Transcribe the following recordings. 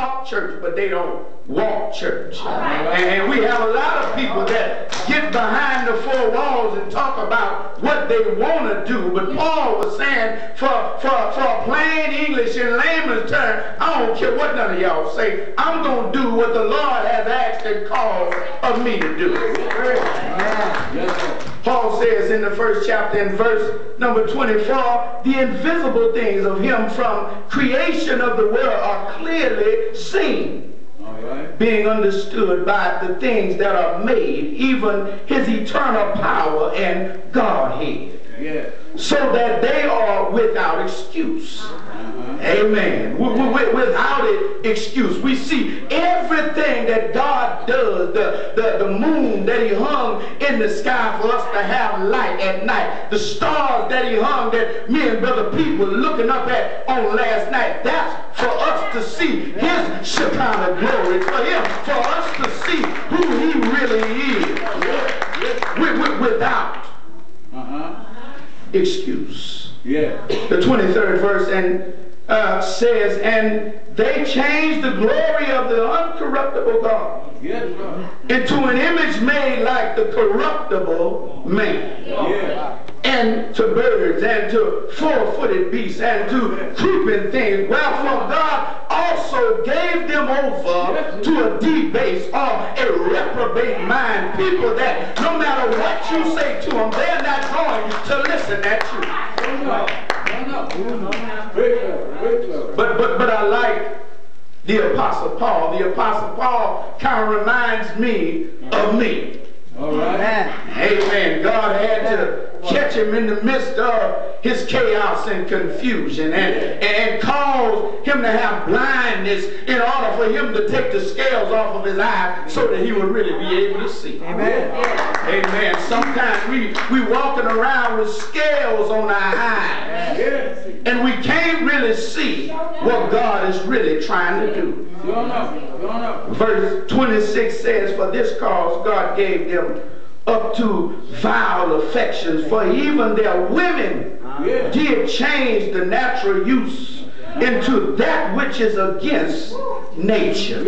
talk church, but they don't walk church. And we have a lot of people that get behind the four walls and talk about what they want to do. But Paul was saying, for plain English and layman's term, I don't care what none of y'all say. I'm going to do what the Lord has asked and called of me to do. Paul says in the first chapter in verse number 24, the invisible things of him from creation of the world are clearly seen, being understood by the things that are made, even his eternal power and Godhead, so that they are without excuse. Amen. Without excuse. We see everything that God does. The moon that he hung in the sky for us to have light at night. The stars that he hung that me and Brother Pete were looking up at on last night. That's for us to see his Shekinah glory. For us to see who he really is. Without excuse. The 23rd verse says, and they changed the glory of the uncorruptible God into an image made like the corruptible man, and to birds, and to four-footed beasts, and to creeping things. Wherefore God also gave them over to a debased or a reprobate mind. People that no matter what you say to them, they're not going to listen at you. But I like the Apostle Paul. The Apostle Paul kind of reminds me of me. Amen. God had to catch him in the midst of his chaos and confusion and cause him to have blindness in order for him to take the scales off of his eyes so that he would really be able to see. Amen. Sometimes we walking around with scales on our eyes and we can't really see what God is really trying to do. Verse 26 says, for this cause God gave them up to vile affections, for even their women did change the natural use into that which is against nature.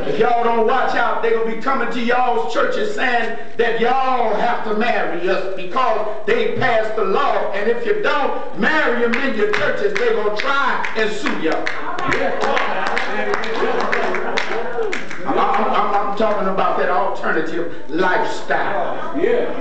If y'all don't watch out, they're going to be coming to y'all's churches saying that y'all have to marry us because they passed the law, and if you don't marry them in your churches, they're going to try and sue y'all. I'm talking about that alternative lifestyle.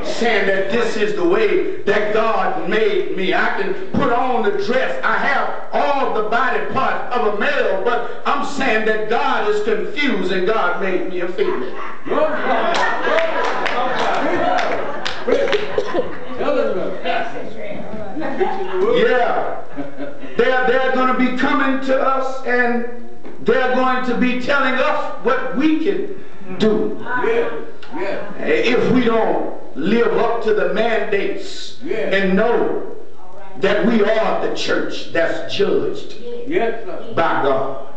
Saying that this is the way that God made me. I can put on the dress. I have all the body parts of a male, but I'm saying that God is confused and God made me a female. They're going to be coming to us and they're going to be telling us what we can do. If we don't live up to the mandates and know that we are the church that's judged by God.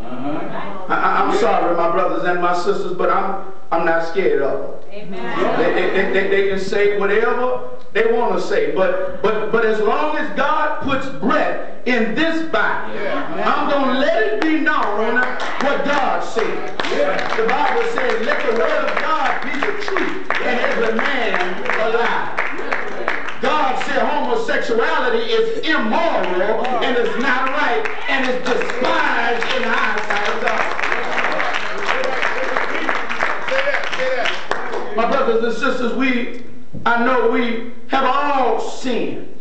I'm sorry, my brothers and my sisters, but I'm not scared of them. They can say whatever they want to say, but as long as God puts breath in this body, I'm going to let it be known what God said. The Bible says, let the word of God be the truth and every man a lie. God said homosexuality is immoral and it's not right and it's despised in the eyesight of God. My brothers and sisters, I know we have all sinned.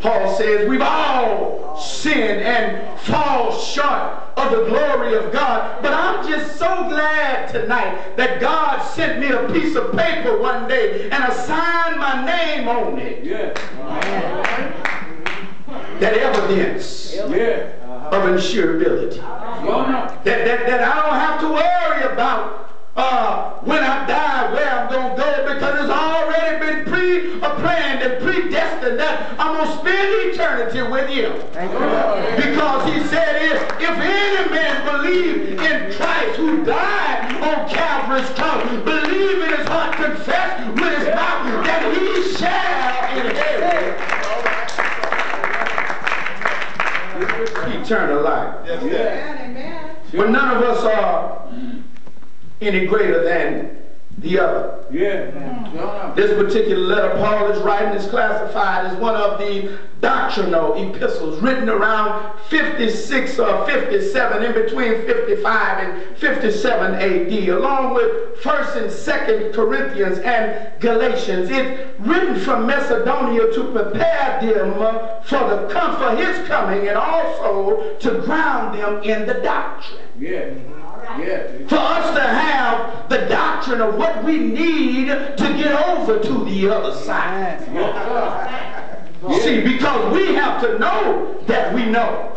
Paul says we've all sinned and fall short of the glory of God. But I'm just so glad tonight that God sent me a piece of paper one day and assigned my name on it. That evidence of insurability. That I don't have to worry about when I die where I'm going to go, because it's already been pre-planned and predestined that I'm going to spend eternity with him. Because he said if any man believe in Christ who died on Calvary's cross, believe in his heart, confess with his mouth, that he shall inherit eternal life. Amen. But none of us are any greater than the other. This particular letter Paul is writing is classified as one of the doctrinal epistles written around 56 or 57, in between 55 and 57 AD, along with 1st and 2nd Corinthians and Galatians. It's written from Macedonia to prepare them for his coming, and also to ground them in the doctrine. For us to have the doctrine of what we need to get over to the other side. See, because we have to know that we know.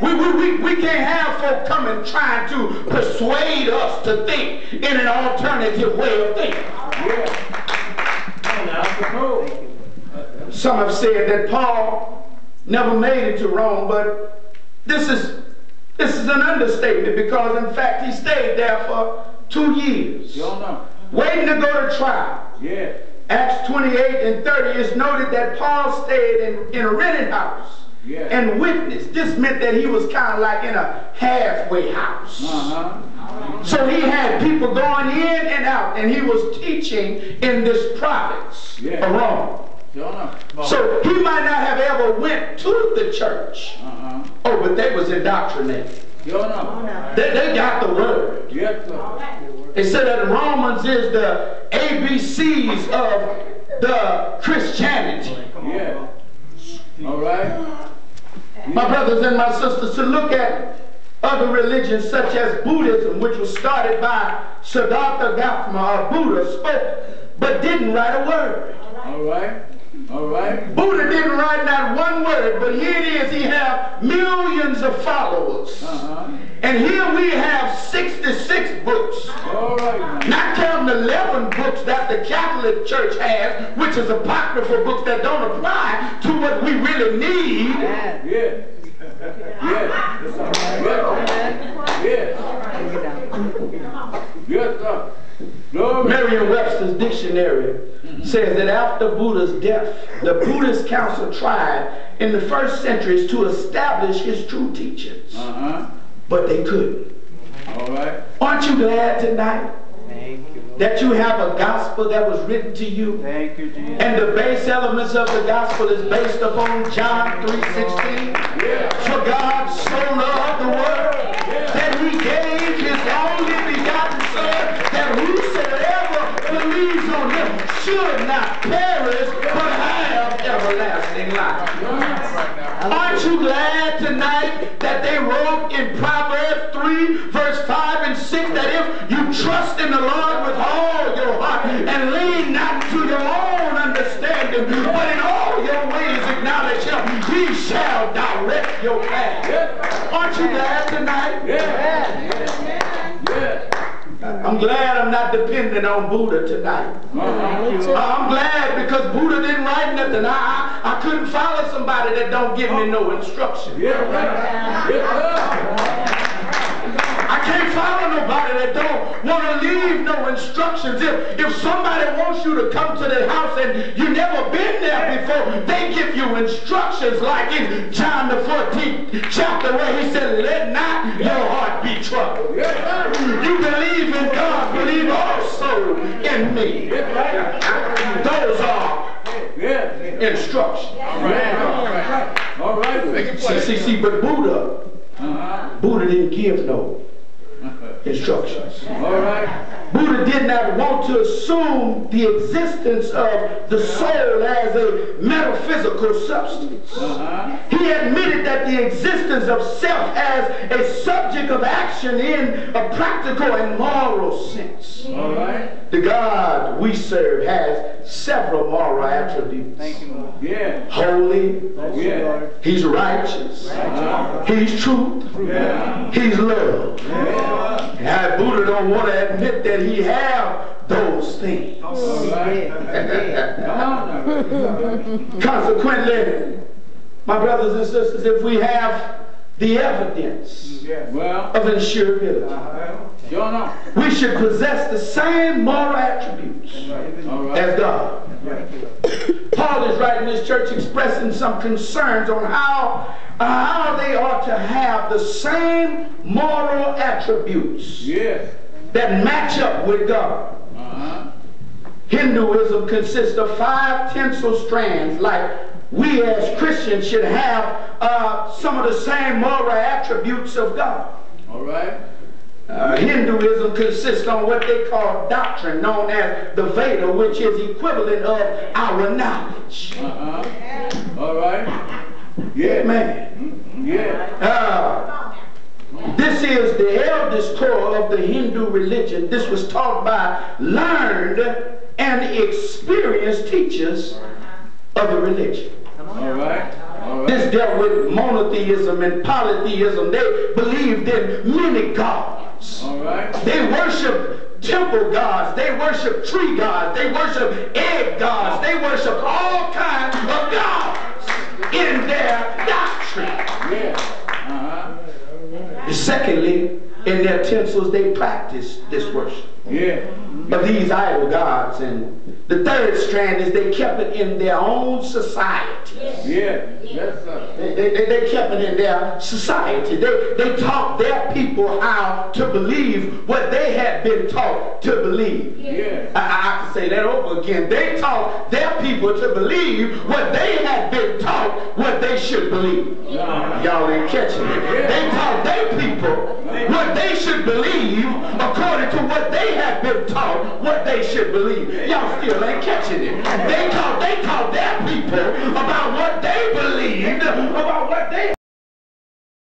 We can't have folk coming trying to persuade us to think in an alternative way of thinking. Some have said that Paul never made it to Rome, but this is an understatement, because in fact he stayed there for 2 years, waiting to go to trial. Acts 28 and 30 is noted that Paul stayed in a rented house and witnessed. This meant that he was kind of like in a halfway house. So he had people going in and out, and he was teaching in this province of Rome. So he might not have ever went to the church. Oh, but they was indoctrinated. They got the word. They said that Romans is the ABCs of the Christianity. My brothers and my sisters, to look at other religions such as Buddhism, which was started by Siddhartha Gautama, or Buddha, spoke but didn't write a word. Buddha didn't write not one word, but here it is, he had millions of followers. And here we have 66 books. Not counting 11 books that the Catholic Church has, which is apocryphal books that don't apply to what we really need. Merriam-Webster's dictionary says that after Buddha's death, the Buddhist council tried in the 1st centuries to establish his true teachings. But they couldn't. Aren't you glad tonight that you have a gospel that was written to you? And the base elements of the gospel is based upon John 3:16. For God so loved the world that he gave his only begotten Son, that whosoever believes on him should not perish but have everlasting life. Aren't you glad tonight that they wrote in Proverbs 3 verse 5 and 6 that if you trust in the Lord with all your heart and lean not to your own understanding, but in all your ways acknowledge him, he shall direct your path. Aren't you glad tonight? I'm glad I'm not dependent on Buddha tonight. I'm glad because Buddha didn't write nothing. I couldn't follow somebody that don't give me no instruction. I can't follow nobody that don't want to leave no instructions. If somebody wants you to come to their house and you've never been there before, they give you instructions like in John the 14th chapter where he said, let not your heart be troubled. You believe in God, believe also in me. Those are instructions. All right. See, but Buddha didn't give no instructions. Buddha did not want to assume the existence of the soul as a metaphysical substance. He admitted that the existence of self as a subject of action in a practical and moral sense. The God we serve has several moral attributes. Holy, he's righteous, he's truth, he's love. And Buddha don't want to admit that he have those things. Consequently, my brothers and sisters, if we have the evidence of insurability, we should possess the same moral attributes as God. Paul is writing this church expressing some concerns on how they ought to have the same moral attributes that match up with God. Hinduism consists of 5 tinsel strands, like we as Christians should have some of the same moral attributes of God. All right. Hinduism consists on what they call doctrine, known as the Veda, which is equivalent of our knowledge. All right. Yeah, man. Yeah. This is the eldest core of the Hindu religion. This was taught by learned and experienced teachers of the religion. All right. This dealt with monotheism and polytheism. They believed in many gods. All right. They worship temple gods. They worship tree gods. They worship egg gods. They worship all kinds of gods in their doctrine. Secondly, in their temples, they practice this worship of these idol gods. And the third strand is they kept it in their own society. They kept it in their society. They taught their people how to believe what they had been taught to believe. I can say that over again. They taught their people to believe what they had been taught what they should believe. Y'all ain't catching it. They taught their people what they should believe according to what they had been taught what they should believe. Y'all still ain't catching it. They taught their people about what they believed, about what they